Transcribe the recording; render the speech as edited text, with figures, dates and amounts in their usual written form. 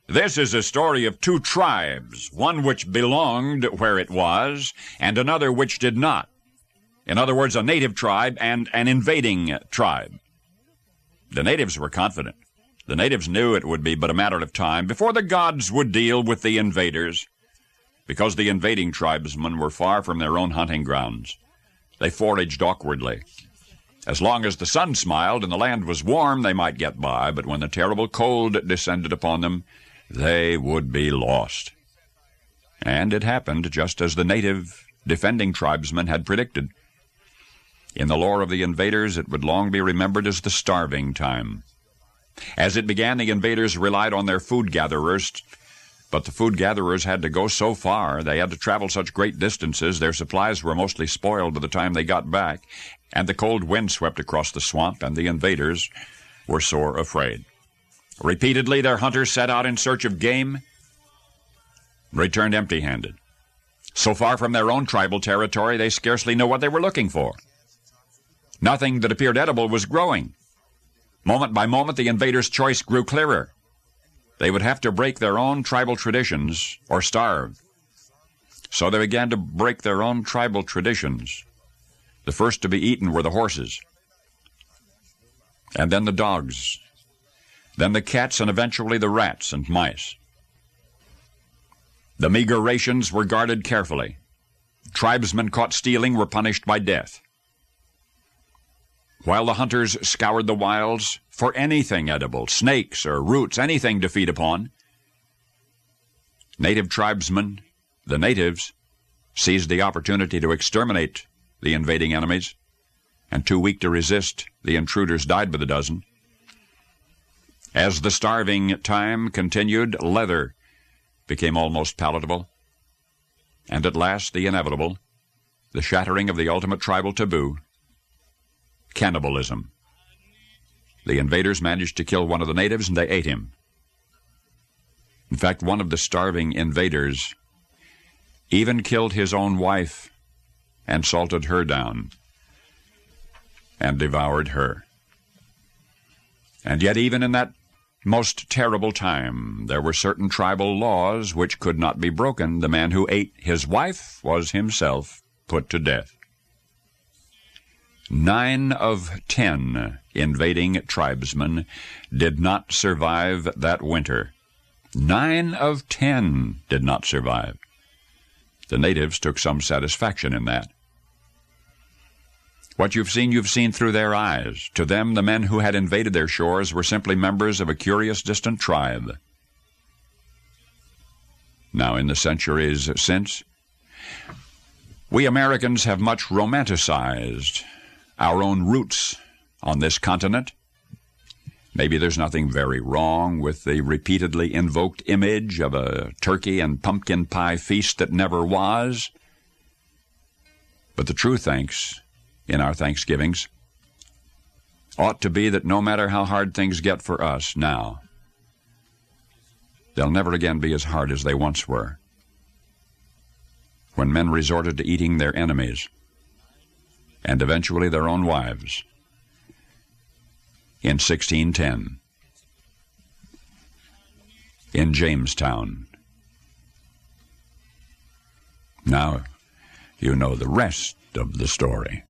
This is a story of two tribes, one which belonged where it was, and another which did not. In other words, a native tribe and an invading tribe. The natives were confident. The natives knew it would be but a matter of time before the gods would deal with the invaders, because the invading tribesmen were far from their own hunting grounds. They foraged awkwardly. As long as the sun smiled and the land was warm, they might get by, but when the terrible cold descended upon them, they would be lost. And it happened just as the native defending tribesmen had predicted. In the lore of the invaders, it would long be remembered as the starving time. As it began, the invaders relied on their food gatherers, but the food gatherers had to go so far, they had to travel such great distances, their supplies were mostly spoiled by the time they got back, and the cold wind swept across the swamp, and the invaders were sore afraid. Repeatedly, their hunters set out in search of game, returned empty-handed. So far from their own tribal territory, they scarcely knew what they were looking for. Nothing that appeared edible was growing. Moment by moment, the invaders' choice grew clearer. They would have to break their own tribal traditions or starve. So they began to break their own tribal traditions. The first to be eaten were the horses, and then the dogs, then the cats, and eventually the rats and mice. The meager rations were guarded carefully. Tribesmen caught stealing were punished by death. While the hunters scoured the wilds for anything edible, snakes or roots, anything to feed upon, native tribesmen, the natives, seized the opportunity to exterminate the invading enemies, and too weak to resist, the intruders died by the dozen. As the starving time continued, leather became almost palatable, and at last the inevitable, the shattering of the ultimate tribal taboo, cannibalism. The invaders managed to kill one of the natives, and they ate him. In fact, one of the starving invaders even killed his own wife and salted her down and devoured her. And yet even in that most terrible time, there were certain tribal laws which could not be broken. The man who ate his wife was himself put to death. 9 of 10 invading tribesmen did not survive that winter. 9 of 10 did not survive. The natives took some satisfaction in that. What you've seen through their eyes. To them, the men who had invaded their shores were simply members of a curious, distant tribe. Now, in the centuries since, we Americans have much romanticized our own roots on this continent. Maybe there's nothing very wrong with the repeatedly invoked image of a turkey and pumpkin pie feast that never was. But the true thanks in our Thanksgivings ought to be that no matter how hard things get for us now, they'll never again be as hard as they once were, when men resorted to eating their enemies and eventually their own wives in 1610 in Jamestown. Now you know the rest of the story.